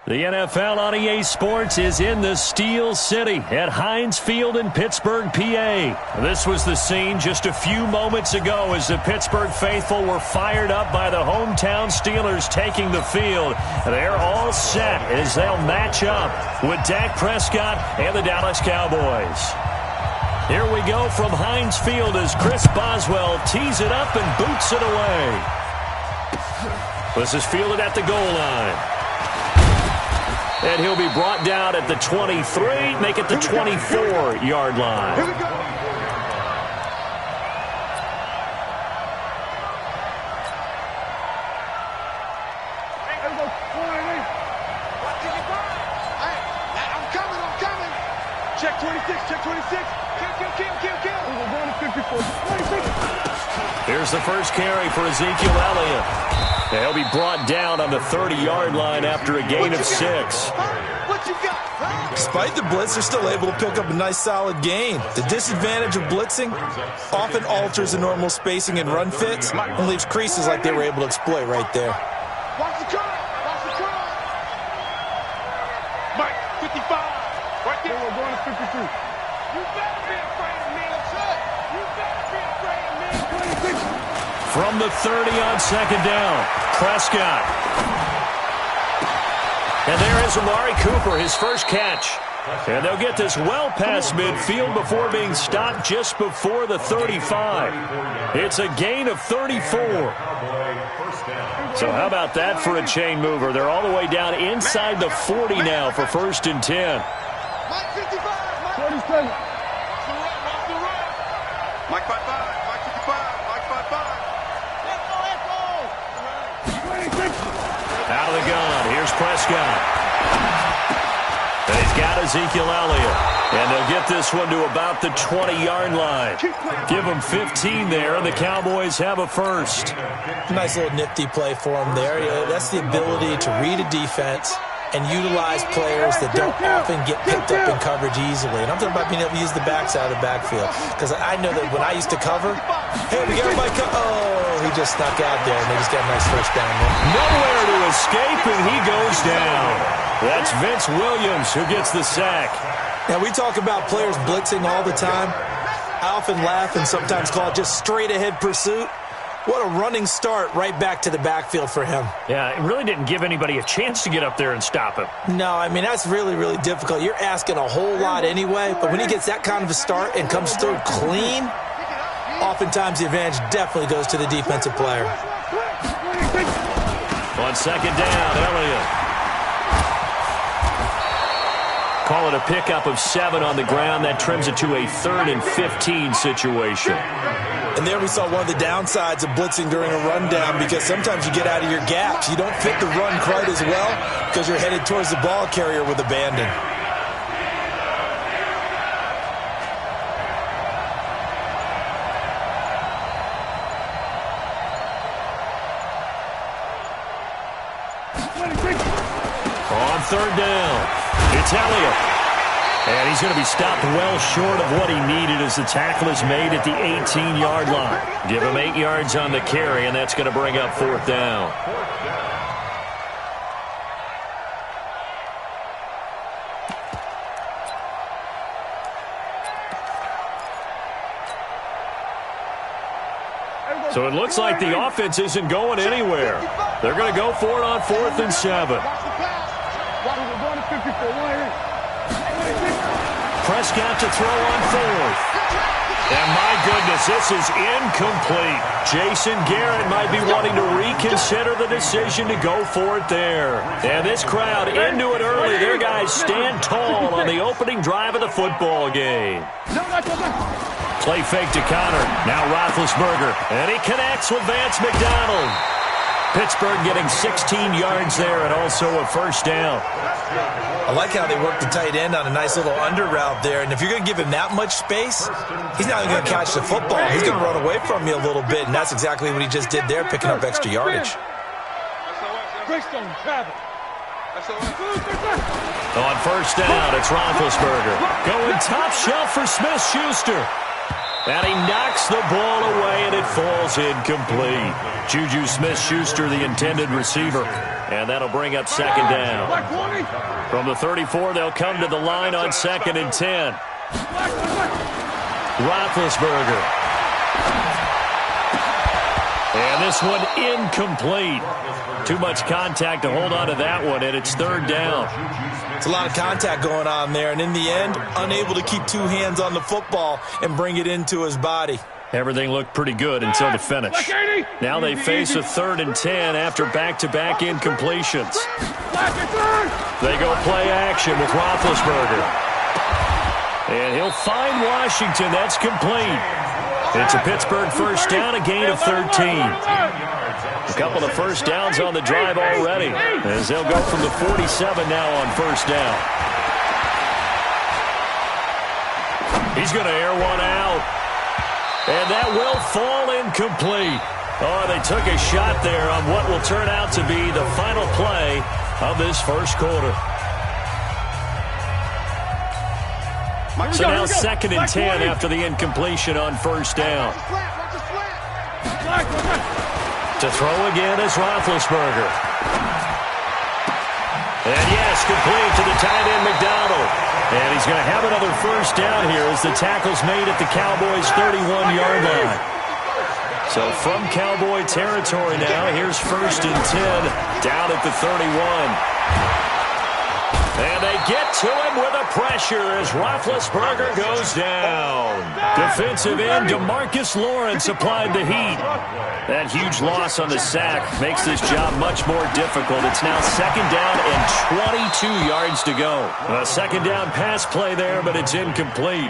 The NFL on EA Sports is in the Steel City at Heinz Field in Pittsburgh, PA. This was the scene just a few moments ago as the Pittsburgh faithful were fired up by the hometown Steelers taking the field. They're all set as they'll match up with Dak Prescott and the Dallas Cowboys. Here we go from Heinz Field as Chris Boswell tees it up and boots it away. This is fielded at the goal line. And he'll be brought down at the 23, make it the 24-yard line. Here we go. I'm coming. Check 26. Kill. We're going to 54. 26. Here's the first carry for Ezekiel Elliott. He'll be brought down on the 30-yard line after a gain of 6. What you got? Despite the blitz, they're still able to pick up a nice, solid gain. The disadvantage of blitzing often alters the normal spacing and run fits and leaves creases like they were able to exploit right there. Watch the curve. Mike, 55. Right there. We're going to 53. You better be afraid of me, son. You better be afraid of me. 26. From the 30 on second down, Prescott. And there is Amari Cooper, his first catch. And they'll get this well past midfield before being stopped just before the 35. It's a gain of 34. So how about that for a chain mover? They're all the way down inside the 40 now for 1st and 10. Mike 55. Mike 47. Watch the run. Mike 55. Mike 55. Mike 55. Out of the gun, here's Prescott. And he's got Ezekiel Elliott. And they'll get this one to about the 20-yard line. Give them 15 there, and the Cowboys have a first. Nice little nifty play for them there. That's the ability to read a defense and utilize players that don't often get picked up in coverage easily. And I'm talking about being able to use the backside of the backfield. Because I know that when I used to cover, hey, we got everybody he just snuck out there, and they just got a nice first down there. Nowhere to escape, and he goes down. That's Vince Williams who gets the sack. Now, we talk about players blitzing all the time. I often laugh and sometimes call it just straight-ahead pursuit. What a running start right back to the backfield for him. Yeah, it really didn't give anybody a chance to get up there and stop him. No, I mean, that's really, really difficult. You're asking a whole lot anyway, but when he gets that kind of a start and comes through clean, oftentimes the advantage definitely goes to the defensive player. On second down, Elliott. Call it a pickup of 7 on the ground. That trims it to a 3rd and 15 situation. And there we saw one of the downsides of blitzing during a rundown, because sometimes you get out of your gaps. You don't fit the run quite as well because you're headed towards the ball carrier with abandon. On third down, it's Elliott. And he's going to be stopped well short of what he needed as the tackle is made at the 18-yard line. Give him 8 yards on the carry, and that's going to bring up 4th down. So it looks like the offense isn't going anywhere. They're going to go for it on 4th and 7. Prescott to throw on fourth. And my goodness, this is incomplete. Jason Garrett might be wanting to reconsider the decision to go for it there. And this crowd into it early. Their guys stand tall on the opening drive of the football game. Play fake to Connor. Now Roethlisberger. And he connects with Vance McDonald. Pittsburgh getting 16 yards there and also a first down. I like how they work the tight end on a nice little under route there. And if you're going to give him that much space, he's not even going to catch the football. He's going to run away from you a little bit, and that's exactly what he just did there, picking up extra yardage. On first down, it's Roethlisberger. Going top shelf for Smith-Schuster. And he knocks the ball away, and it falls incomplete. Juju Smith-Schuster, the intended receiver. And that'll bring up second down. From the 34, they'll come to the line on 2nd and 10. Roethlisberger. And this one incomplete. Too much contact to hold on to that one, and it's third down. It's a lot of contact going on there, and in the end, unable to keep two hands on the football and bring it into his body. Everything looked pretty good until the finish. Now they face a 3rd and 10 after back-to-back incompletions. They go play action with Roethlisberger. And he'll find Washington. That's complete. It's a Pittsburgh first down, a gain of 13. A couple of first downs on the drive already, as they'll go from the 47 now on first down. He's going to air one out. And that will fall incomplete. Oh, they took a shot there on what will turn out to be the final play of this first quarter. So now 2nd and 10 after the incompletion on first down. To throw again is Roethlisberger. And yes, complete to the tight end McDonald. And he's going to have another first down here as the tackle's made at the Cowboys' 31-yard line. So from Cowboy territory now, here's 1st and 10 down at the 31. And they get to him with a pressure as Roethlisberger goes down. Defensive end DeMarcus Lawrence applied the heat. That huge loss on the sack makes this job much more difficult. It's now 2nd down and 22 yards to go. A 2nd down pass play there, but it's incomplete.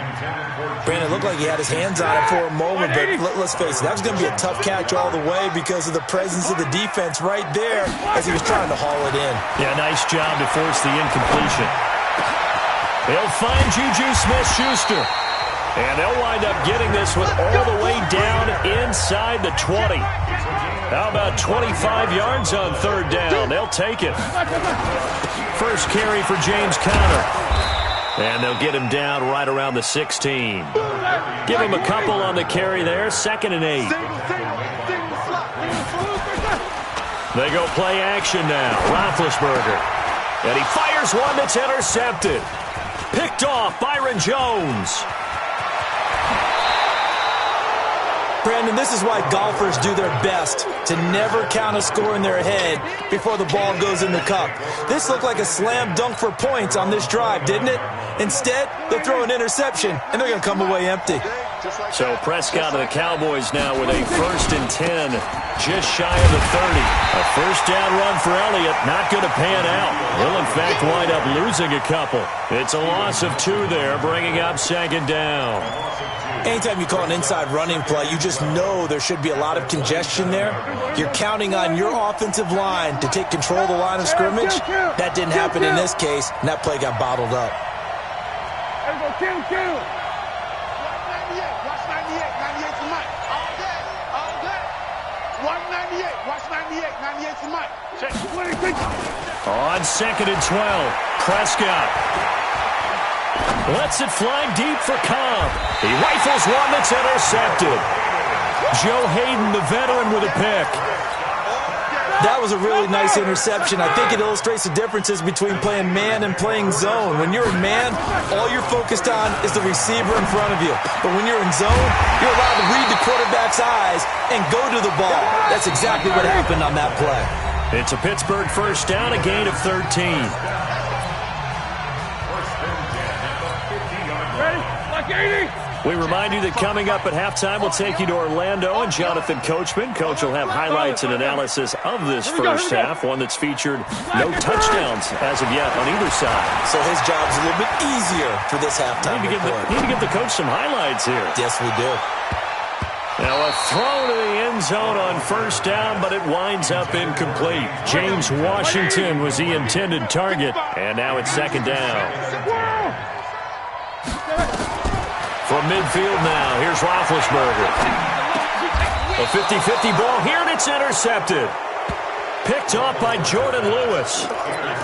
Brandon, looked like he had his hands on it for a moment, but let's face it, that was going to be a tough catch all the way because of the presence of the defense right there as he was trying to haul it in. Yeah, nice job to force the incompletion. They'll find Juju Smith-Schuster. And they'll wind up getting this one all the way down inside the 20. How about 25 yards on 3rd down? They'll take it. First carry for James Conner. And they'll get him down right around the 16. Give him a couple on the carry there. 2nd and 8. They go play action now. Roethlisberger. And he fires one that's intercepted. Picked off Byron Jones. Brandon, this is why golfers do their best to never count a score in their head before the ball goes in the cup. This looked like a slam dunk for points on this drive, didn't it? Instead, they'll throw an interception, and they're going to come away empty. So Prescott of the Cowboys now with a 1st and 10, just shy of the 30. A first down run for Elliott, not going to pan out. He'll, in fact, wind up losing a couple. It's a loss of 2 there, bringing up 2nd down. Anytime you call an inside running play, you just know there should be a lot of congestion there. You're counting on your offensive line to take control of the line of scrimmage. That didn't happen in this case, and that play got bottled up. Kill. 198. Watch 98. 98 to Mike. All day. 198. Watch 98. 98 to Mike. Check. On 2nd and 12, Prescott lets it fly deep for Cobb. He rifles one that's intercepted. Joe Hayden, the veteran, with a pick. That was a really nice interception. I think it illustrates the differences between playing man and playing zone. When you're in man, all you're focused on is the receiver in front of you. But when you're in zone, you're allowed to read the quarterback's eyes and go to the ball. That's exactly what happened on that play. It's a Pittsburgh first down, a gain of 13. We remind you that coming up at halftime, we'll take you to Orlando and Jonathan Coachman. Coach will have highlights and analysis of this first half, one that's featured no touchdowns as of yet on either side. So his job's a little bit easier for this halftime. Need to give the coach some highlights here. Yes, we do. Now a throw to the end zone on first down, but it winds up incomplete. James Washington was the intended target, and now it's second down. From midfield now, here's Roethlisberger. A 50-50 ball here, and it's intercepted. Picked off by Jordan Lewis.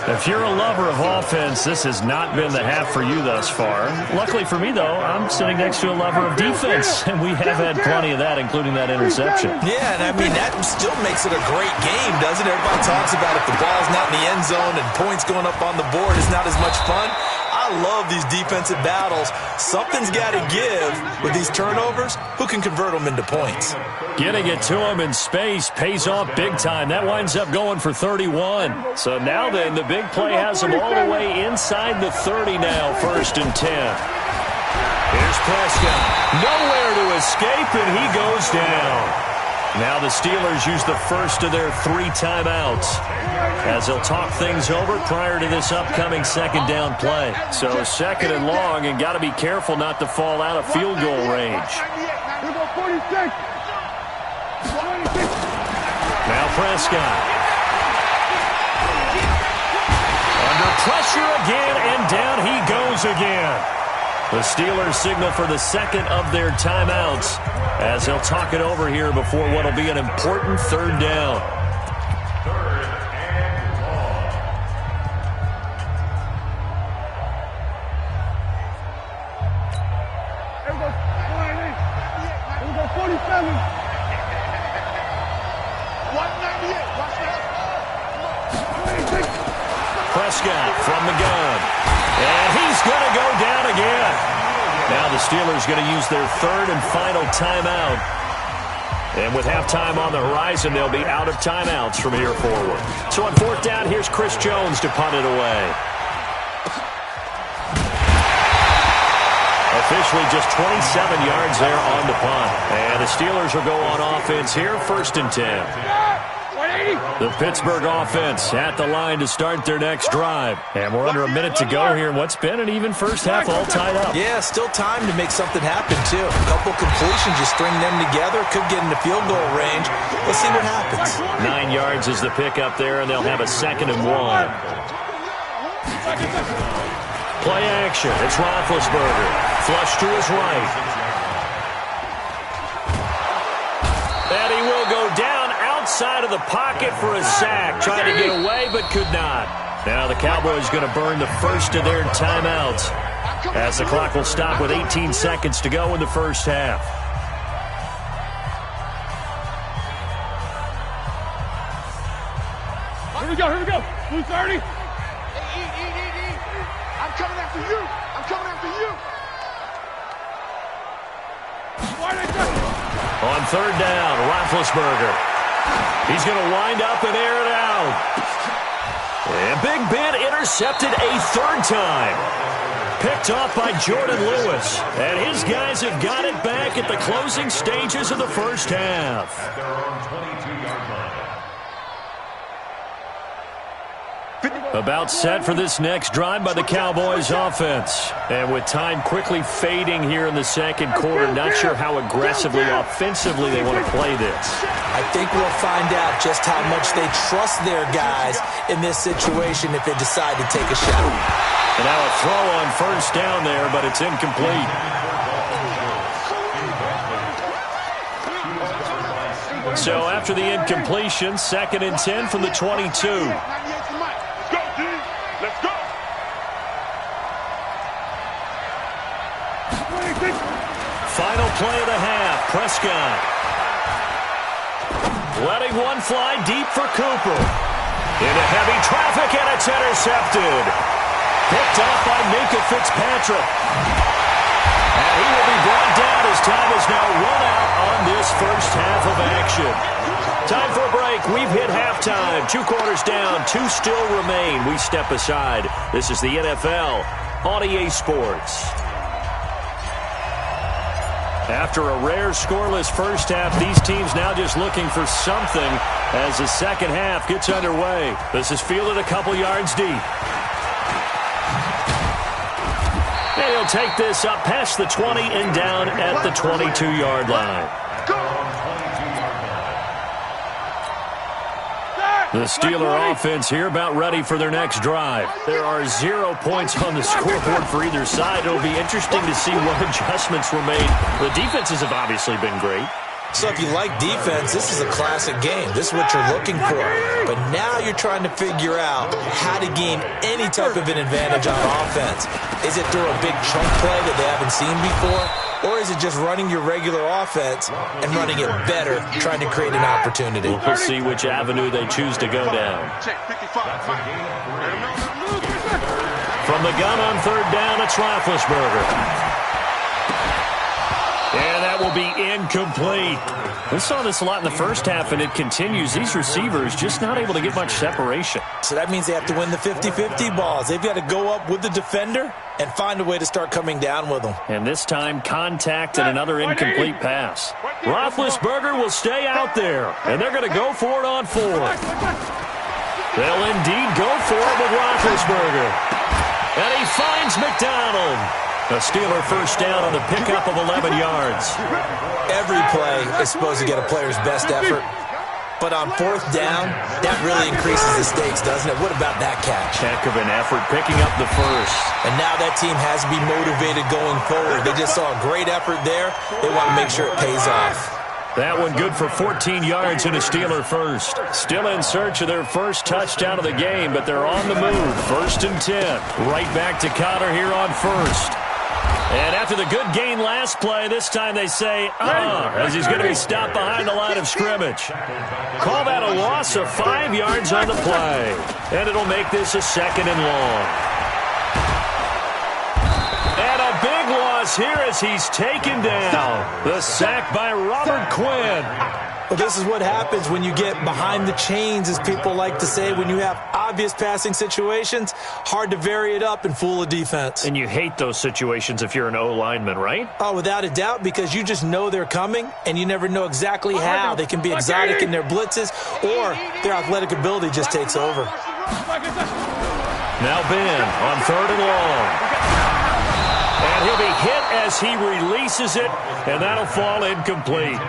If you're a lover of offense, this has not been the half for you thus far. Luckily for me, though, I'm sitting next to a lover of defense, and we have had plenty of that, including that interception. Yeah, and I mean, that still makes it a great game, doesn't it? Everybody talks about if the ball's not in the end zone and points going up on the board, it's not as much fun. I love these defensive battles. Something's got to give with these turnovers. Who can convert them into points? Getting it to him in space pays off big time. That winds up going for 31. So now then, the big play has him all the way inside the 30 now, 1st and 10. Here's Prescott. Nowhere to escape, and he goes down. Now the Steelers use the first of their 3 timeouts as they'll talk things over prior to this upcoming second down play. So second and long, and got to be careful not to fall out of field goal range. Now Prescott. Under pressure again, and down he goes again. The Steelers signal for the second of their timeouts as they'll talk it over here before what will be an important 3rd down. Prescott from the gun. And he's going to go down again. Now the Steelers going to use their 3rd and final timeout. And with halftime on the horizon, they'll be out of timeouts from here forward. So on 4th down, here's Chris Jones to punt it away. Officially just 27 yards there on the punt. And the Steelers will go on offense here, 1st and 10. The Pittsburgh offense at the line to start their next drive. And we're under a minute to go here in what's been an even first half, all tied up. Yeah, still time to make something happen, too. A couple completions, you string them together, could get into field goal range. Let's see what happens. 9 yards is the pickup there, and they'll have a 2nd and 1. Play action. It's Roethlisberger. Flush to his right. And he will go down outside of the pocket for a sack. Tried to get away, but could not. Now the Cowboys going to burn the first of their timeouts as the clock will stop with 18 seconds to go in the first half. Here we go. 2:30. I'm coming after you. On 3rd down, Roethlisberger. He's going to wind up and air it out. And Big Ben intercepted a 3rd time. Picked off by Jordan Lewis. And his guys have got it back at the closing stages of the first half. About set for this next drive by the Cowboys offense. And with time quickly fading here in the second quarter, not sure how aggressively, offensively they want to play this. I think we'll find out just how much they trust their guys in this situation if they decide to take a shot. And now a throw on 1st down there, but it's incomplete. So after the incompletion, 2nd and 10 from the 22. Final play of the half, Prescott. Letting one fly deep for Cooper. Into heavy traffic, and it's intercepted. Picked off by Minka Fitzpatrick. And he will be brought down as time is now run out on this first half of action. Time for a break. We've hit halftime. 2 quarters down, 2 still remain. We step aside. This is the NFL on EA Sports. After a rare scoreless first half, these teams now just looking for something as the second half gets underway. This is fielded a couple yards deep. And he'll take this up past the 20 and down at the 22-yard line. The Steeler offense here about ready for their next drive. There are 0 points on the scoreboard for either side. It'll be interesting to see what adjustments were made. The defenses have obviously been great. So if you like defense, this is a classic game. This is what you're looking for. But now you're trying to figure out how to gain any type of an advantage on offense. Is it through a big chunk play that they haven't seen before? Or is it just running your regular offense and running it better, trying to create an opportunity? We'll see which avenue they choose to go down. From the gun on third down, it's Roethlisberger. And that will be incomplete. We saw this a lot in the first half, and it continues. These receivers just not able to get much separation. So that means they have to win the 50-50 balls. They've got to go up with the defender and find a way to start coming down with them. And this time, contact and another incomplete pass. Roethlisberger will stay out there, and they're going to go for it on fourth. They'll indeed go for it with Roethlisberger. And he finds McDonald. A Steeler first down on the pickup of 11 yards. Every play is supposed to get a player's best effort. But on fourth down, that really increases the stakes, doesn't it? What about that catch? Heck of an effort picking up the first. And now that team has to be motivated going forward. They just saw a great effort there. They want to make sure it pays off. That one good for 14 yards and a Steeler first. Still in search of their first touchdown of the game, but they're on the move. 1st and 10. Right back to Connor here on first. And after the good gain last play, this time they say, as he's going to be stopped behind the line of scrimmage. Call that a loss of 5 yards on the play. And it'll make this a 2nd and long. And a big loss here as he's taken down. The sack by Robert Quinn. Well, this is what happens when you get behind the chains, as people like to say. When you have obvious passing situations, hard to vary it up and fool a defense. And you hate those situations if you're an O-lineman, right? Oh, without a doubt, because you just know they're coming, and you never know exactly how. They can be exotic in their blitzes, or their athletic ability just takes over. Now Ben on 3rd and long. And he'll be hit as he releases it, and that'll fall incomplete.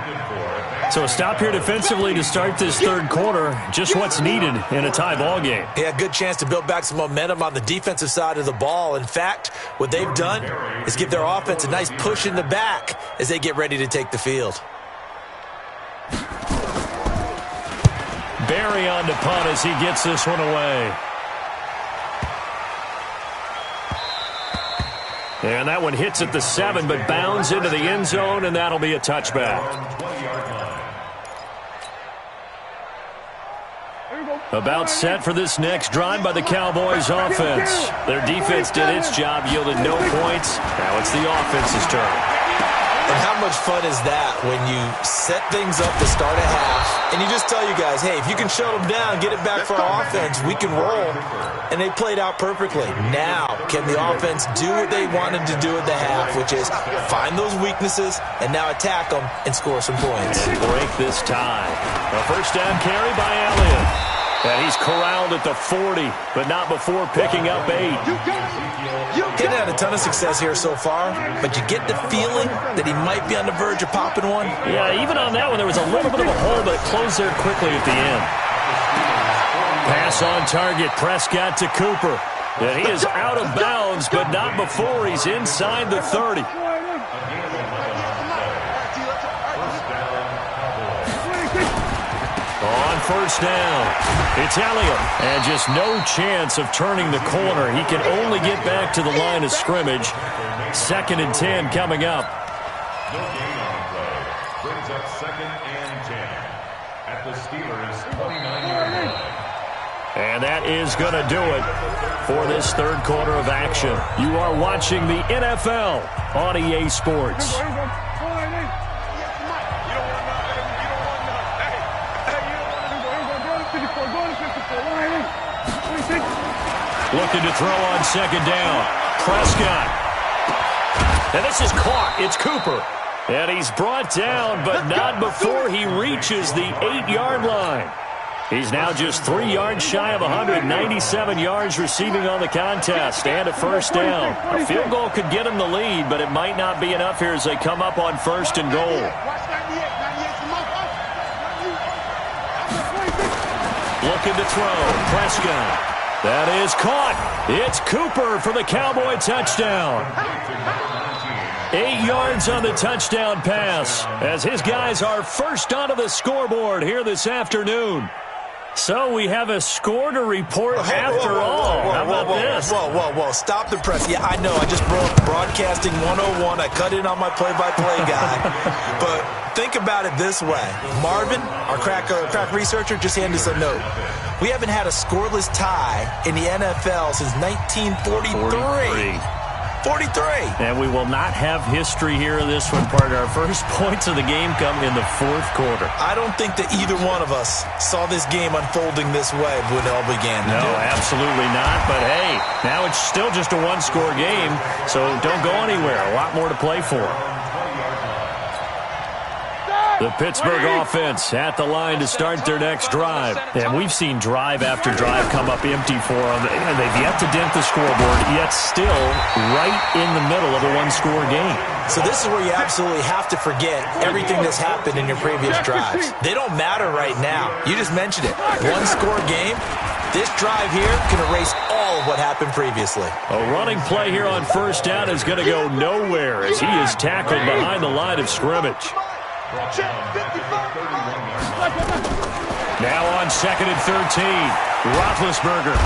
So a stop here defensively to start this third quarter. Just what's needed in a tie ball game. Yeah, good chance to build back some momentum on the defensive side of the ball. In fact, what they've done is give their offense a nice push in the back as they get ready to take the field. Barry on to punt as he gets this one away. And that one hits at the 7, but bounds into the end zone, and that'll be a touchback. About set for this next drive by the Cowboys offense. Their defense did its job, yielded no points. Now it's the offense's turn. And how much fun is that when you set things up to start a half, and you just tell you guys, hey, if you can shut them down, get it back for our offense, we can roll. And they played out perfectly. Now, can the offense do what they wanted to do at the half, which is find those weaknesses and now attack them and score some points. And break this tie. A first down carry by Elliott. And he's corralled at the 40, but not before picking up 8. He's had a ton of success here so far, but you get the feeling that he might be on the verge of popping one. Yeah, even on that one, there was a little bit of a hole, but it closed there quickly at the end. Pass on target, Prescott to Cooper. And he is out of bounds, but not before he's inside the 30. On first down, it's Elliott. And just no chance of turning the corner. He can only get back to the line of scrimmage. 2nd and 10 coming up. No gain on play. Brings up 2nd and 10 at the Steelers' 29-yard line. And that is going to do it for this third quarter of action. You are watching the NFL on EA Sports. Looking to throw on 2nd down. Prescott. And this is caught. It's Cooper. And he's brought down, but not before he reaches the 8-yard line. He's now just 3 yards shy of 197 yards receiving on the contest and a first down. A field goal could get him the lead, but it might not be enough here as they come up on 1st and goal. Looking to throw. Prescott. That is caught. It's Cooper for the Cowboy touchdown. 8 yards on the touchdown pass as his guys are first onto the scoreboard here this afternoon. So we have a score to report after all. How about this? Whoa. Stop the press. Yeah, I know. I just broke broadcasting 101. I cut in on my play-by-play guy. But think about it this way. Marvin, our crack researcher, just handed us a note. We haven't had a scoreless tie in the NFL since 1943. 43. And we will not have history here in this one, partner. Our first points of the game come in the 4th quarter. I don't think that either one of us saw this game unfolding this way when it all began. No, absolutely not. But, hey, now it's still just a one-score game, so don't go anywhere. A lot more to play for. The Pittsburgh offense at the line to start their next drive. And we've seen drive after drive come up empty for them. And they've yet to dent the scoreboard, yet still right in the middle of a one-score game. So this is where you absolutely have to forget everything that's happened in your previous drives. They don't matter right now. You just mentioned it. One-score game. This drive here can erase all of what happened previously. A running play here on 1st down is going to go nowhere as he is tackled behind the line of scrimmage. Now on 2nd and 13, Roethlisberger.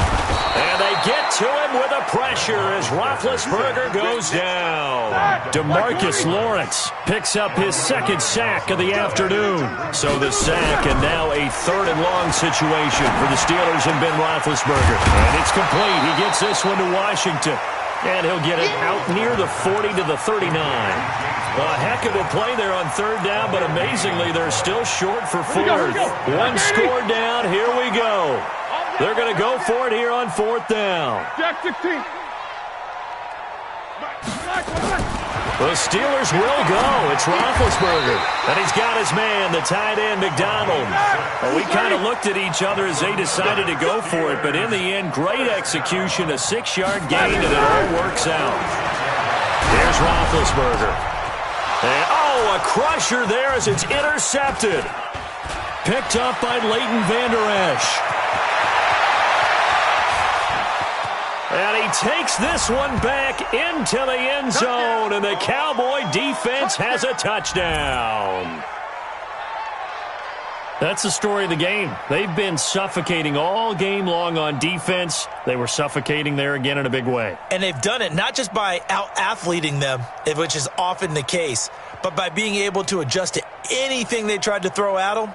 And they get to him with a pressure as Roethlisberger goes down. DeMarcus Lawrence picks up his 2nd sack of the afternoon. So the sack and now a 3rd and long situation for the Steelers and Ben Roethlisberger. And it's complete. He gets this one to Washington. And he'll get it out near the 40 to the 39. A heck of a play there on 3rd down, but amazingly, they're still short for 4th. One score down. Here we go. They're going to go for it here on 4th down. Jack 16. The Steelers will go. It's Roethlisberger. And he's got his man, the tight end, McDonald. Well, we kind of looked at each other as they decided to go for it, but in the end, great execution, a 6-yard gain, and it all works out. Here's Roethlisberger. And, a crusher there as it's intercepted. Picked up by Leighton Vander Esch. And he takes this one back into the end zone, and the Cowboy defense has a touchdown. That's the story of the game. They've been suffocating all game long on defense. They were suffocating there again in a big way. And they've done it not just by out-athleting them, which is often the case, but by being able to adjust to anything they tried to throw at them.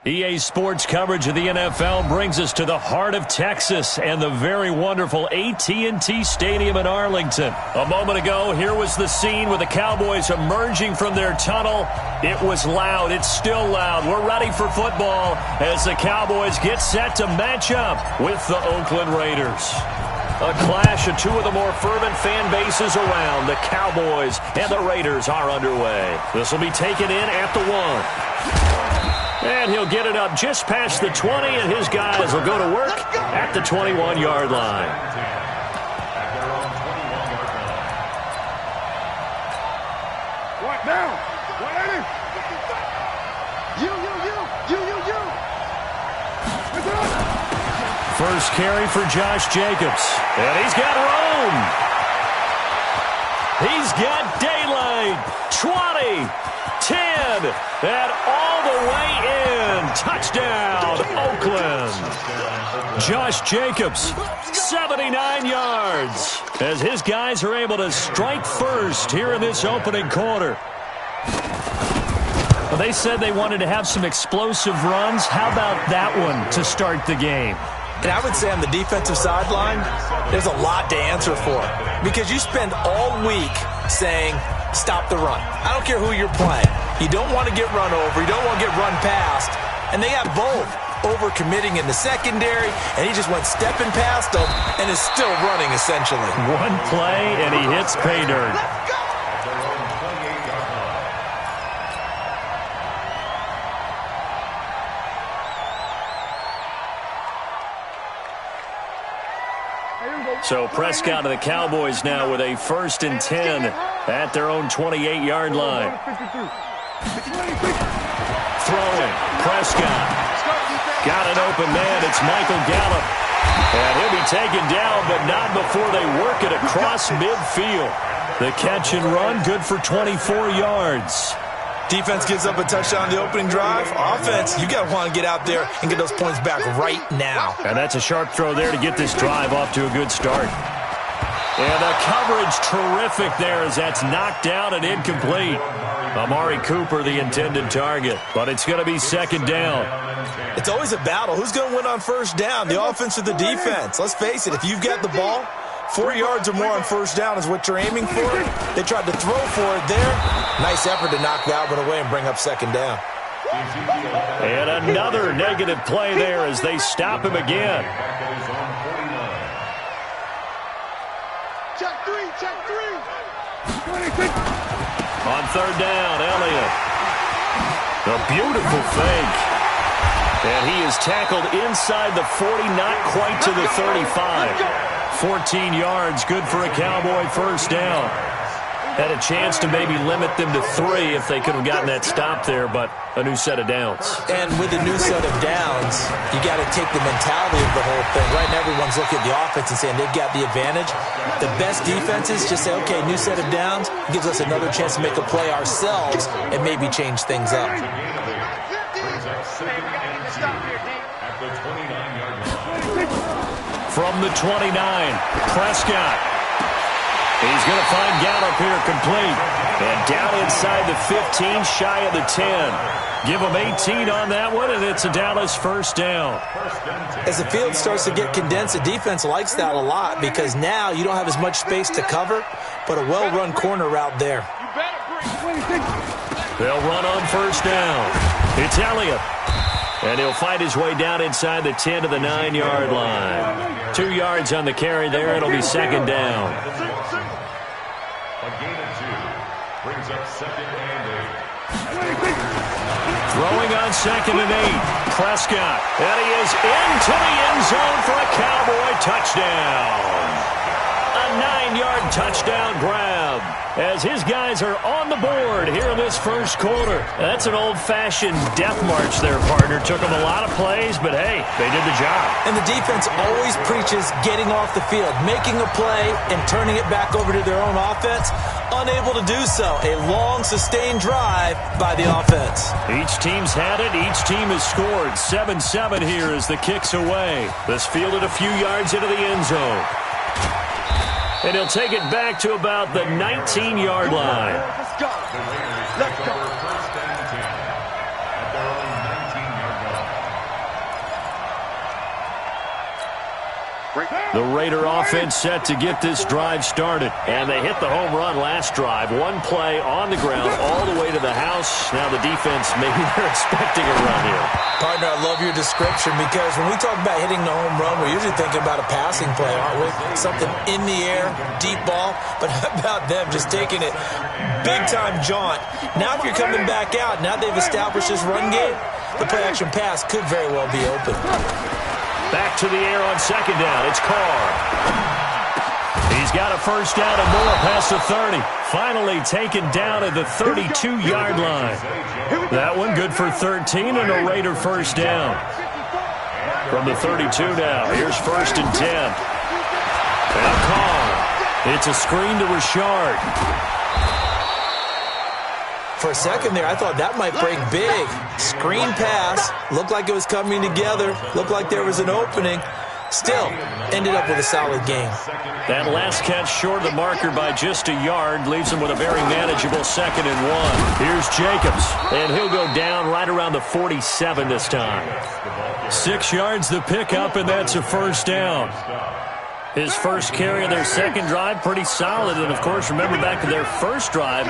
EA Sports coverage of the NFL brings us to the heart of Texas and the very wonderful AT&T Stadium in Arlington. A moment ago, here was the scene with the Cowboys emerging from their tunnel. It was loud. It's still loud. We're ready for football as the Cowboys get set to match up with the Oakland Raiders. A clash of two of the more fervent fan bases around. The Cowboys and the Raiders are underway. This will be taken in at the 1. And he'll get it up just past the 20, and his guys will go to work at the 21-yard line. Right down. First carry for Josh Jacobs. And he's got room. He's got daylight. 20, 10, and all the way in. Touchdown, Oakland. Josh Jacobs, 79 yards, as his guys are able to strike first here in this opening quarter. Well, they said they wanted to have some explosive runs. How about that one to start the game? And I would say on the defensive sideline, there's a lot to answer for. Because you spend all week saying, stop the run. I don't care who you're playing. You don't want to get run over. You don't want to get run past. And they got both. Over-committing in the secondary, and he just went stepping past them and is still running, essentially. One play, and he hits pay dirt. So Prescott and the Cowboys now with a 1st and 10 at their own 28-yard line. Throwing, Prescott. Got an open man. It's Michael Gallup. And he'll be taken down, but not before they work it across midfield. The catch and run, good for 24 yards. Defense gives up a touchdown on the opening drive. Offense, you got to want to get out there and get those points back right now. And that's a sharp throw there to get this drive off to a good start. And the coverage terrific there as that's knocked out and incomplete. Amari Cooper, the intended target, but it's going to be 2nd down. It's always a battle. Who's going to win on 1st down, the offense or the defense? Let's face it, if you've got the ball, 4 yards or more on 1st down is what you're aiming for. They tried to throw for it there. Nice effort to knock that one away and bring up 2nd down. And another negative play there as they stop him again. Check three. On 3rd down, Elliott. A beautiful fake. And he is tackled inside the 40, not quite to the 35. 14 yards, good for a Cowboy 1st down. Had a chance to maybe limit them to 3 if they could have gotten that stop there, but a new set of downs. And with a new set of downs, you got to take the mentality of the whole thing. Right now, everyone's looking at the offense and saying they've got the advantage. The best defenses just say, okay, new set of downs gives us another chance to make a play ourselves and maybe change things up. From the 29, Prescott. He's going to find Gallup here complete. And down inside the 15, shy of the 10. Give him 18 on that one, and it's a Dallas 1st down. As the field starts to get condensed, the defense likes that a lot because now you don't have as much space to cover, but a well-run corner route there. They'll run on 1st down. It's Elliott. And he'll fight his way down inside the 10 to the 9-yard line. 2 yards on the carry there. It'll be 2nd down. A gain of 2 brings up 2nd and 8. Throwing on 2nd and 8. Prescott. And he is into the end zone for a Cowboy touchdown. A 9-yard touchdown grab as his guys are on the board here in this 1st quarter. That's an old-fashioned death march there, partner. Took them a lot of plays, but hey, they did the job. And the defense always preaches getting off the field, making a play and turning it back over to their own offense. Unable to do so. A long, sustained drive by the offense. Each team's had it. Each team has scored. 7-7 here as the kick's away. This fielded a few yards into the end zone. And he'll take it back to about the 19-yard line. Let's go. Let's go. 1st and 10 at their own 19-yard line. The Raider offense set to get this drive started. And they hit the home run last drive. One play on the ground all the way to the house. Now the defense, maybe they're expecting a run here. Partner, I love your description because when we talk about hitting the home run, we're usually thinking about a passing play, aren't we? Something in the air, deep ball. But how about them just taking it big-time jaunt? Now if you're coming back out, now they've established this run game, the play-action pass could very well be open. Back to the air on 2nd down. It's Carr. He's got a 1st down and more past the 30. Finally taken down at the 32-yard line. That one good for 13 and a Raider 1st down. From the 32 now, here's 1st and 10. Now Carr. It's a screen to Richard. For a second there, I thought that might break big. Screen pass. Looked like it was coming together. Looked like there was an opening. Still, ended up with a solid game. That last catch short of the marker by just a yard leaves him with a very manageable 2nd and 1. Here's Jacobs, and he'll go down right around the 47 this time. 6 yards the pickup, and that's a 1st down. His first carry of their second drive, pretty solid. And, of course, remember back to their first drive,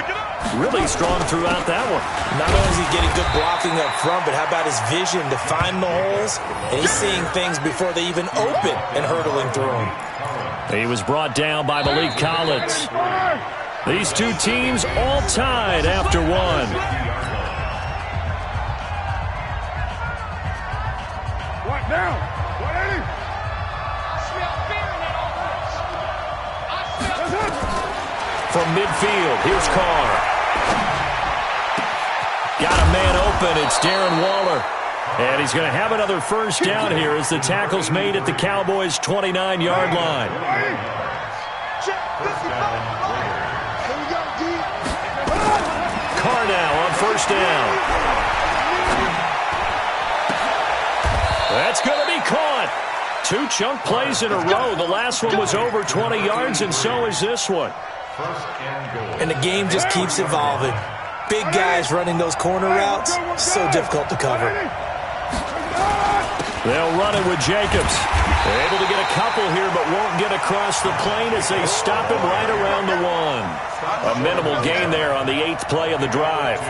really strong throughout that one. Not only is he getting good blocking up front, but how about his vision to find the holes? And he's seeing things before they even open and hurdling through them. He was brought down by Malik Collins. These two teams all tied after one. What down? 180. From midfield, here's Carr. Got a man open. It's Darren Waller. And he's going to have another 1st down here as the tackle's made at the Cowboys' 29-yard line. Carr now on 1st down. That's going to be caught. 2 chunk plays in a row. The last one was over 20 yards, and so is this one. And the game just keeps evolving. Big guys running those corner routes, so difficult to cover. They'll run it with Jacobs. They're able to get a couple here, but won't get across the plane as they stop him right around the 1. A minimal gain there on the 8th play of the drive.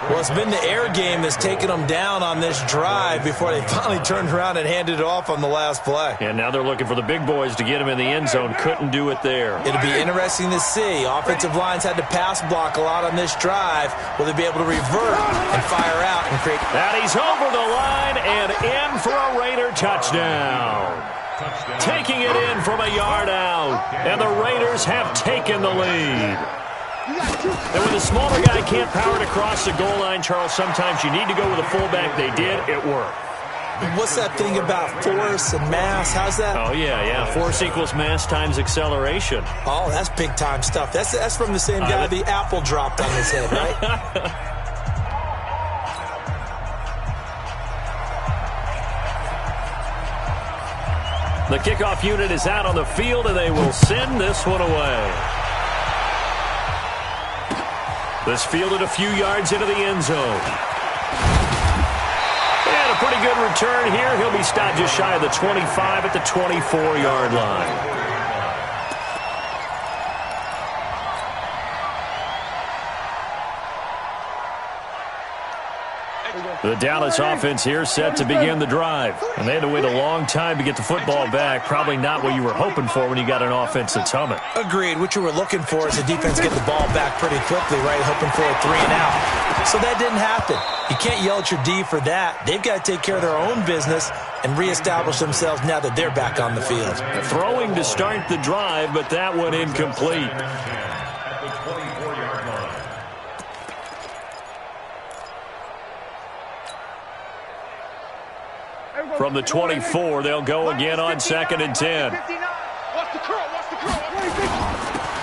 Well, it's been the air game that's taken them down on this drive before they finally turned around and handed it off on the last play. And now they're looking for the big boys to get him in the end zone. Couldn't do it there. It'll be interesting to see. Offensive lines had to pass block a lot on this drive. Will they be able to revert and fire out and create... And he's over the line and in for a Raider touchdown. Taking it in from a yard out. And the Raiders have taken the lead. And when the smaller guy can't power it across the goal line, Charles, sometimes you need to go with a fullback. They did. It worked. What's that thing about force and mass? How's that? Oh, yeah. Force equals mass times acceleration. Oh, that's big-time stuff. That's from the same guy the apple dropped on his head, right? The kickoff unit is out on the field, and they will send this one away. This fielded a few yards into the end zone. And a pretty good return here. He'll be stopped just shy of the 25 at the 24-yard line. The Dallas offense here set to begin the drive. And they had to wait a long time to get the football back. Probably not what you were hoping for when you got an offense that's humming. Agreed. What you were looking for is the defense get the ball back pretty quickly, right? Hoping for a 3 and out. So that didn't happen. You can't yell at your D for that. They've got to take care of their own business and reestablish themselves now that they're back on the field. Throwing to start the drive, but that one incomplete. From the 24, they'll go again on 2nd and 10.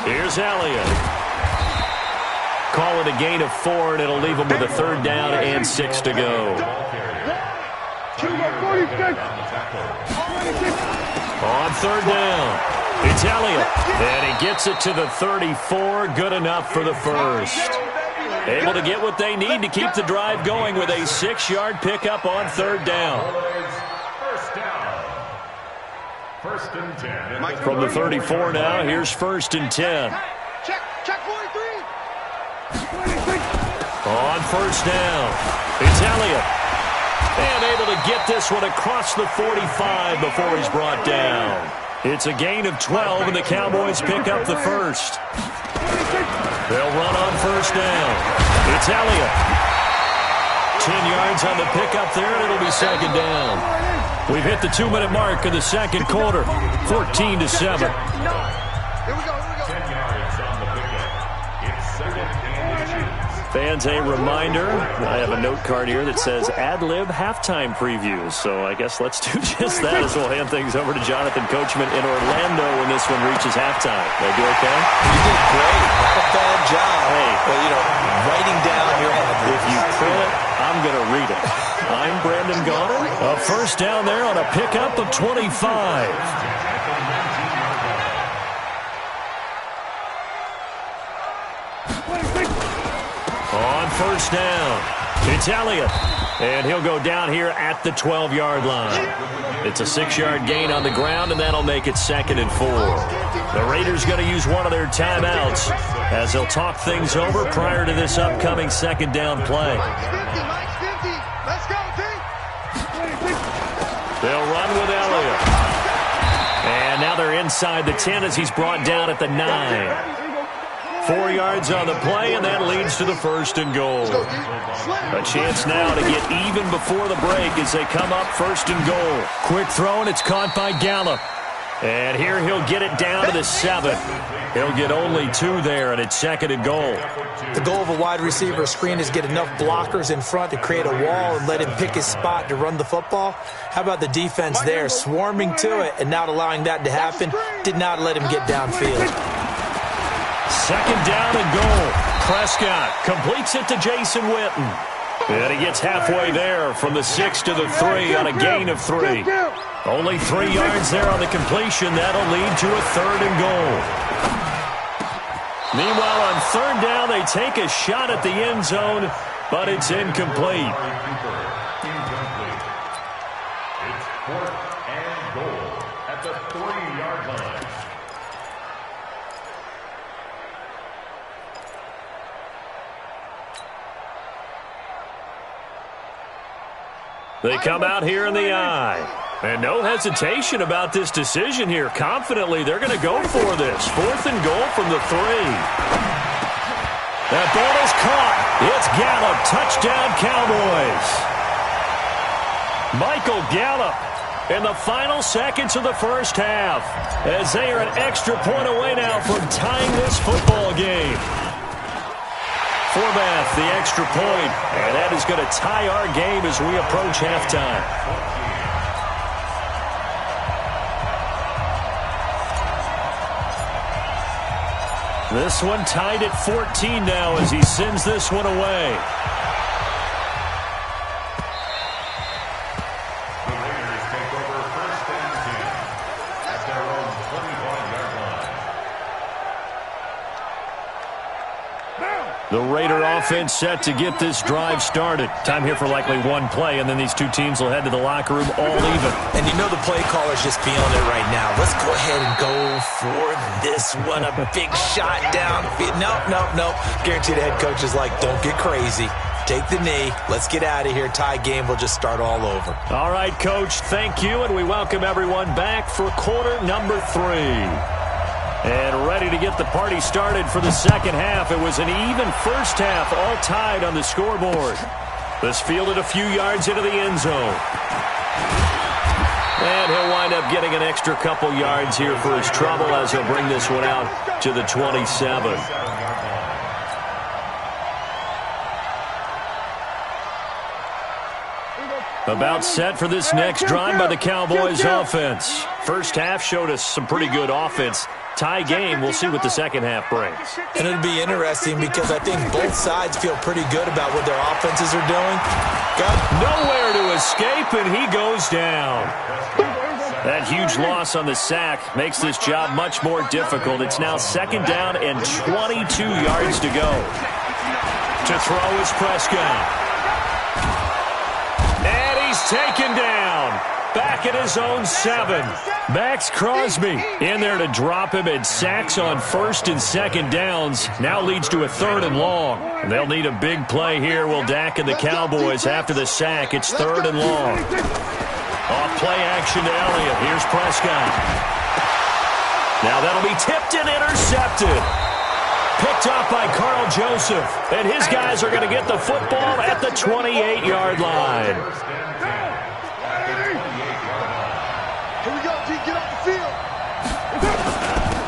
Here's Elliott. Call it a gain of 4, and it'll leave them with a 3rd down and 6 to go. On 3rd down, it's Elliott. And he gets it to the 34. Good enough for the 1st. Able to get what they need to keep the drive going with a 6-yard pickup on 3rd down. First and 10. From the 34 now, here's 1st and 10. Check 43. On 1st down, it's Elliott. And able to get this one across the 45 before he's brought down. It's a gain of 12, and the Cowboys pick up the 1st. They'll run on 1st down. It's Elliott. 10 yards on the pickup there, and it'll be 2nd down. We've hit the 2-minute mark of the 2nd quarter, 14-7. Here we go. 10 yards on the pickup. It's 2nd and 2. Fans, a reminder, I have a note card here that says ad-lib halftime previews. So I guess let's do just that as we'll hand things over to Jonathan Coachman in Orlando when this one reaches halftime. They do okay? You did great. Not a bad job. Hey, but, writing down your ad. If you print it, I'm going to read it. I'm Brandon Gaudin. A first down there on a pickup of 25. On first down, it's Elliott, and he'll go down here at the 12-yard line. It's a 6-yard gain on the ground, and that'll make it 2nd and 4. The Raiders going to use one of their timeouts as they'll talk things over prior to this upcoming 2nd down play. They'll run with Elliott. And now they're inside the 10 as he's brought down at the 9. 4 yards on the play, and that leads to the 1st and goal. A chance now to get even before the break as they come up 1st and goal. Quick throw, and it's caught by Gallup. And here he'll get it down to the 7. He'll get only 2 there, and it's 2nd and goal. The goal of a wide receiver screen is get enough blockers in front to create a wall and let him pick his spot to run the football. How about the defense there, swarming to it and not allowing that to happen? Did not let him get downfield. 2nd down and goal. Prescott completes it to Jason Witten. And he gets halfway there from the 6 to the 3 on a gain of 3. Only 3 yards there on the completion. That'll lead to a 3rd and goal. Meanwhile, on 3rd down, they take a shot at the end zone, but it's incomplete. It's 4th and goal at the 3-yard line. They come out here in the eye. And no hesitation about this decision here. Confidently, they're going to go for this. 4th and goal from the 3. That ball is caught. It's Gallup. Touchdown, Cowboys. Michael Gallup in the final seconds of the first half as they are an extra point away now from tying this football game. Forbath, the extra point, and that is going to tie our game as we approach halftime. This one tied at 14 now as he sends this one away. The Raiders take over 1st and 10 at their own 21-yard line. The Raider offense set to get this drive started. Time here for likely one play, and then these two teams will head to the locker room all even. And you know the play caller's just feeling it right now. Let's go ahead and go for this one. A big shot downfield. Nope. Guarantee the head coach is like, don't get crazy. Take the knee. Let's get out of here. Tie game will just start all over. All right, Coach, thank you, and we welcome everyone back for quarter number 3. And ready to get the party started for the second half. It was an even first half, all tied on the scoreboard. This fielded a few yards into the end zone. And he'll wind up getting an extra couple yards here for his trouble as he'll bring this one out to the 27. About set for this next drive by the Cowboys offense. First half showed us some pretty good offense. Tie game, we'll see what the second half brings. And it'll be interesting because I think both sides feel pretty good about what their offenses are doing. Nowhere to escape, and he goes down. That huge loss on the sack makes this job much more difficult. It's now 2nd down and 22 yards to go. To throw is Prescott. And he's taken down. Back at his own 7. Max Crosby in there to drop him, and sacks on 1st and 2nd downs. Now leads to a 3rd and long. They'll need a big play here. Will Dak and the Cowboys after the sack. It's 3rd and long. Off play action to Elliott. Here's Prescott. Now that'll be tipped and intercepted. Picked up by Carl Joseph. And his guys are going to get the football at the 28-yard line.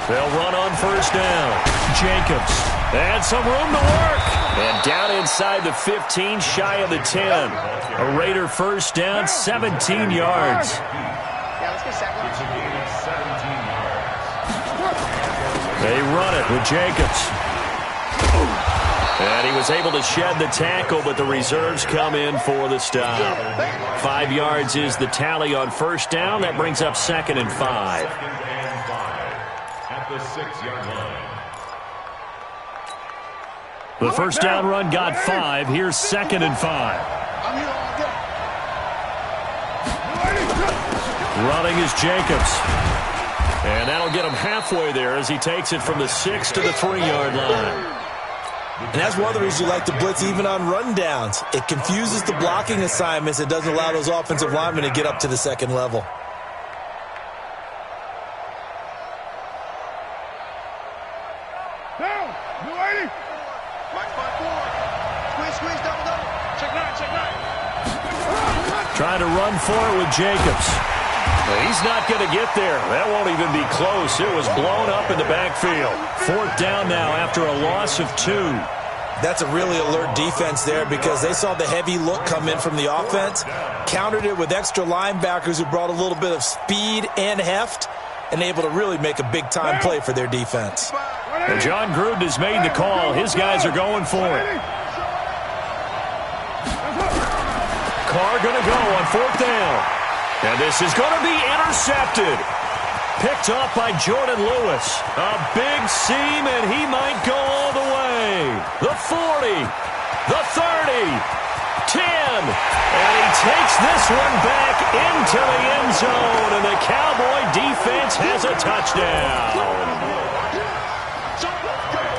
They'll run on 1st down. Jacobs. And some room to work. And down inside the 15, shy of the 10. A Raider first down, 17 yards. They run it with Jacobs. And he was able to shed the tackle, but the reserves come in for the stop. 5 yards is the tally on first down. That brings up 2nd and 5. At the 6-yard line. The first down run got 5. Here's 2nd and 5. Running is Jacobs. And that'll get him halfway there as he takes it from the 6 to the 3-yard line. And that's one of the reasons you like to blitz even on rundowns. It confuses the blocking assignments. It doesn't allow those offensive linemen to get up to the second level. Down. New 80. Squeeze, double. Check 9. Trying to run for it with Jacobs. He's not going to get there. That won't even be close. It was blown up in the backfield. 4th down now after a loss of 2. That's a really alert defense there because they saw the heavy look come in from the offense, countered it with extra linebackers who brought a little bit of speed and heft, and able to really make a big-time play for their defense. And John Gruden has made the call. His guys are going for it. Carr going to go on 4th down. And this is going to be intercepted. Picked off by Jordan Lewis. A big seam, and he might go all the way. The 40, the 30, 10. And he takes this one back into the end zone, and the Cowboy defense has a touchdown.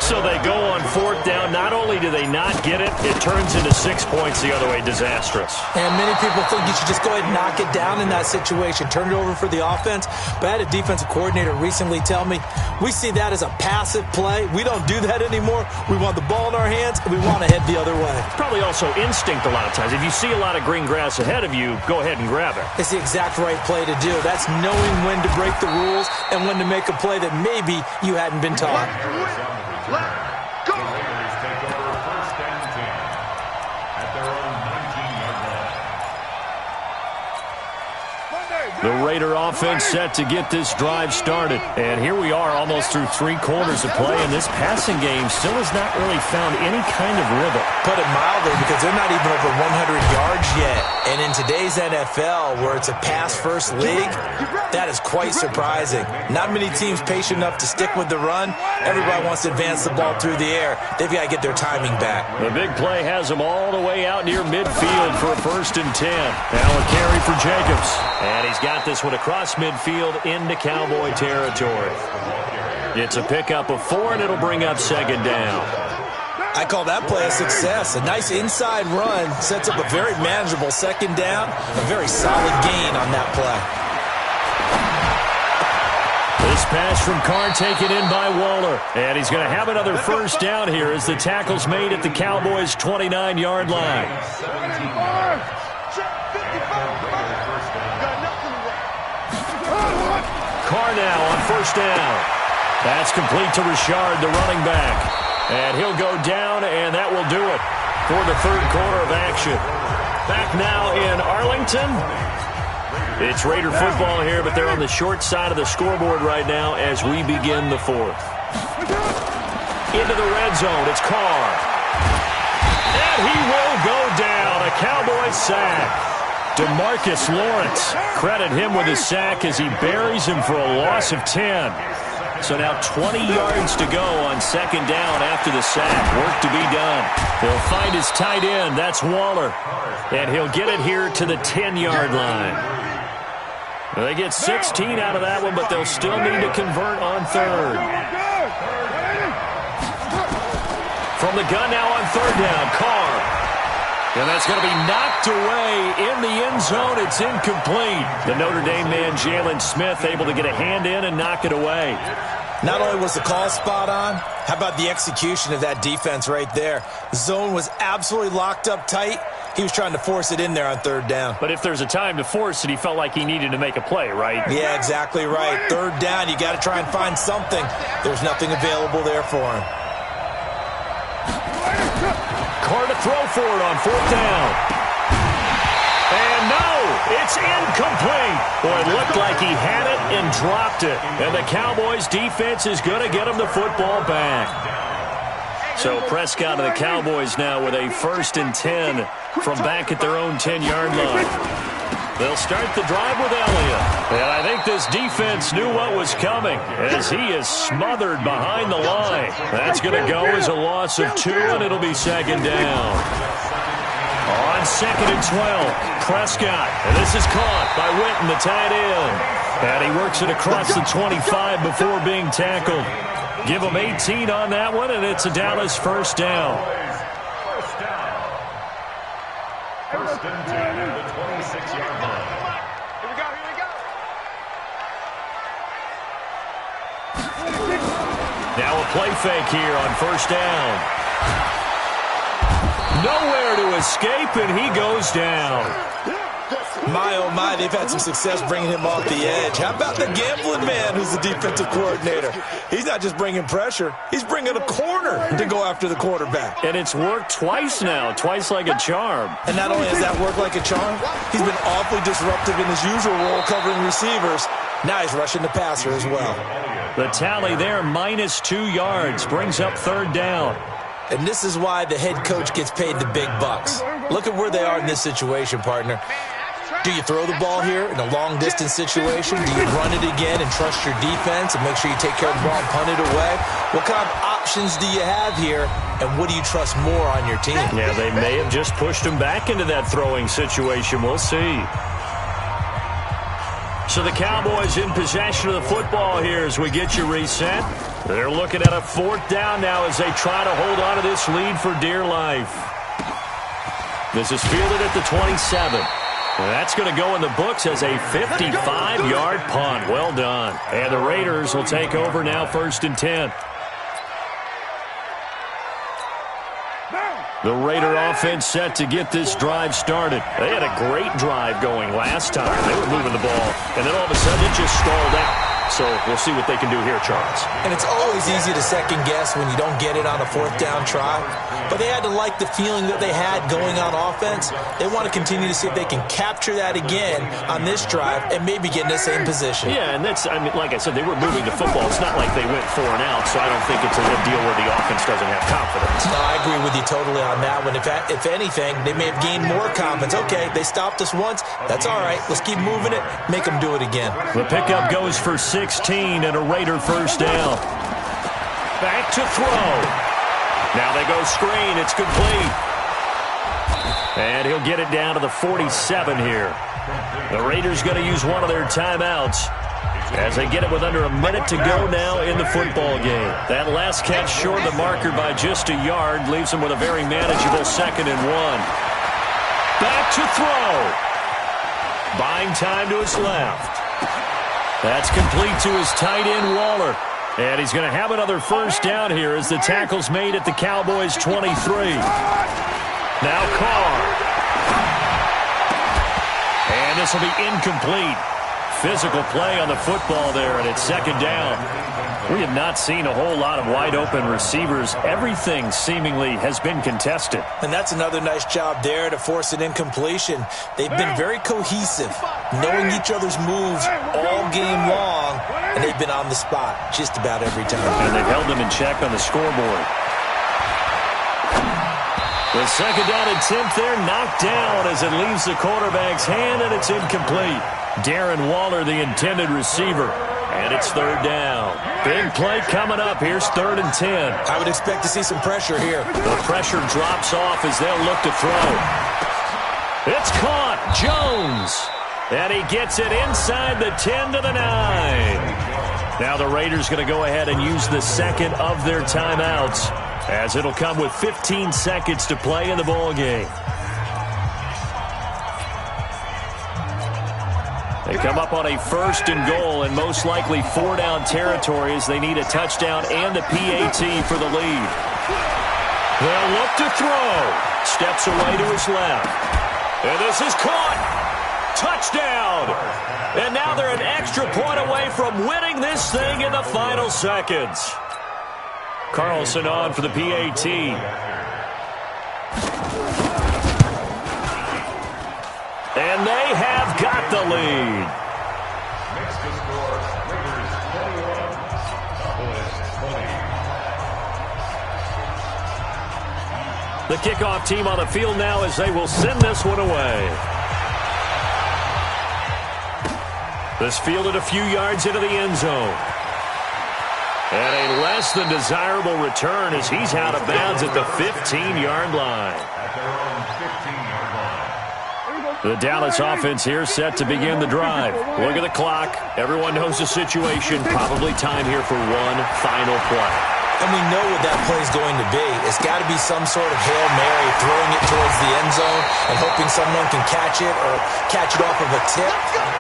So they go on 4th down. Not only do they not get it, it turns into 6 points the other way. Disastrous. And many people think you should just go ahead and knock it down in that situation. Turn it over for the offense. But I had a defensive coordinator recently tell me, we see that as a passive play. We don't do that anymore. We want the ball in our hands, and we want to head the other way. Probably also instinct a lot of times. If you see a lot of green grass ahead of you, go ahead and grab it. It's the exact right play to do. That's knowing when to break the rules and when to make a play that maybe you hadn't been taught. Go! The Raiders take over 1st and 10 at their own 19-yard line. The Raider offense set to get this drive started. And here we are almost through 3 quarters of play, and this passing game still has not really found any kind of rhythm. Put it mildly, because they're not even over 100 yards yet. And in today's NFL, where it's a pass-first league, that is quite surprising. Not many teams patient enough to stick with the run. Everybody wants to advance the ball through the air. They've got to get their timing back. The big play has them all the way out near midfield for a 1st and 10. Now a carry for Jacobs. And he's got this one across midfield into Cowboy territory. It's a pickup of 4, and it'll bring up 2nd down. I call that play a success. A nice inside run sets up a very manageable 2nd down. A very solid gain on that play. This pass from Carr taken in by Waller. And he's going to have another 1st down here as the tackle's made at the Cowboys' 29-yard line. Carr now on 1st down. That's complete to Richard, the running back. And he'll go down, and that will do it for the 3rd quarter of action. Back now in Arlington. It's Raider football here, but they're on the short side of the scoreboard right now as we begin the 4th. Into the red zone, it's Carr. And he will go down, a Cowboy sack. DeMarcus Lawrence, credit him with a sack as he buries him for a loss of 10. So now 20 yards to go on 2nd down after the sack. Work to be done. He'll find his tight end. That's Waller. And he'll get it here to the 10-yard line. Well, they get 16 out of that one, but they'll still need to convert on 3rd. From the gun now on 3rd down, Carr. And that's going to be knocked away in the end zone. It's incomplete. The Notre Dame man, Jalen Smith, able to get a hand in and knock it away. Not only was the call spot on, how about the execution of that defense right there? The zone was absolutely locked up tight. He was trying to force it in there on 3rd down. But if there's a time to force it, he felt like he needed to make a play, right? Yeah, exactly right. 3rd down, you got to try and find something. There's nothing available there for him. Carr to throw for it on 4th down. And no, it's incomplete. Boy, it looked like he had it and dropped it. And the Cowboys defense is going to get him the football back. So Prescott and the Cowboys now with a 1st and 10 from back at their own 10-yard line. They'll start the drive with Elliott. And I think this defense knew what was coming as he is smothered behind the line. That's going to go as a loss of 2, and it'll be 2nd down. On 2nd and 12, Prescott. And this is caught by Witten, the tight end. And he works it across the 25 before being tackled. Give him 18 on that one, and it's a Dallas 1st down. 1st and 10 at the 26-yard line. Here we go, here we go. Now a play fake here on 1st down. Nowhere to escape, and he goes down. My, oh my, they've had some success bringing him off the edge. How about the gambling man who's the defensive coordinator? He's not just bringing pressure. He's bringing a corner to go after the quarterback. And it's worked twice now, twice like a charm. And not only has that worked like a charm, he's been awfully disruptive in his usual role covering receivers. Now he's rushing the passer as well. The tally there, -2 yards, brings up 3rd down. And this is why the head coach gets paid the big bucks. Look at where they are in this situation, partner. Do you throw the ball here in a long-distance situation? Do you run it again and trust your defense and make sure you take care of the ball and punt it away? What kind of options do you have here, and what do you trust more on your team? Yeah, they may have just pushed him back into that throwing situation. We'll see. So the Cowboys in possession of the football here as we get you reset. They're looking at a 4th down now as they try to hold on to this lead for dear life. This is fielded at the 27. That's going to go in the books as a 55-yard punt. Well done. And the Raiders will take over now 1st and 10. The Raider offense set to get this drive started. They had a great drive going last time. They were moving the ball, and then all of a sudden it just stalled out. So we'll see what they can do here, Charles. And it's always easy to second-guess when you don't get it on a 4th down try. But they had to like the feeling that they had going on offense. They want to continue to see if they can capture that again on this drive and maybe get in the same position. Yeah, and that's, I mean, like I said, they were moving the football. It's not like they went 4 and out, so I don't think it's a good deal where the offense doesn't have confidence. No, I agree with you totally on that one. If anything, they may have gained more confidence. Okay, they stopped us once. That's all right. Let's keep moving it. Make them do it again. The pickup goes for 16 and a Raider 1st down. Back to throw. Now they go screen. It's complete. And he'll get it down to the 47 here. The Raiders going to use one of their timeouts as they get it with under a minute to go now in the football game. That last catch short of the marker by just a yard leaves them with a very manageable 2nd and 1. Back to throw. Buying time to his left. That's complete to his tight end, Waller. And he's going to have another 1st down here as the tackle's made at the Cowboys' 23. Now Carr. And this will be incomplete. Physical play on the football there, and it's 2nd down. We have not seen a whole lot of wide-open receivers. Everything seemingly has been contested. And that's another nice job there to force an incompletion. They've been very cohesive, knowing each other's moves all game long, and they've been on the spot just about every time. And they've held them in check on the scoreboard. The 2nd down attempt there knocked down as it leaves the quarterback's hand, and it's incomplete. Darren Waller, the intended receiver. And it's 3rd down. Big play coming up. Here's 3rd and 10. I would expect to see some pressure here. The pressure drops off as they'll look to throw. It's caught. Jones. And he gets it inside the 10 to the 9. Now the Raiders going to go ahead and use the 2nd of their timeouts as it'll come with 15 seconds to play in the ball game. They come up on a 1st and goal and most likely 4-down territory as they need a touchdown and a PAT for the lead. They'll look to throw. Steps away to his left. And this is caught. Touchdown. And now they're an extra point away from winning this thing in the final seconds. Carlson on for the PAT. And they have got the lead. Makes the score Raiders 21, Cowboys 20. The kickoff team on the field now as they will send this one away. This fielded a few yards into the end zone. And a less than desirable return as he's out of bounds at the 15-yard line. At their own 15-yard line. The Dallas offense here set to begin the drive. Look at the clock. Everyone knows the situation. Probably time here for one final play. And we know what that play is going to be. It's got to be some sort of Hail Mary, throwing it towards the end zone and hoping someone can catch it or catch it off of a tip.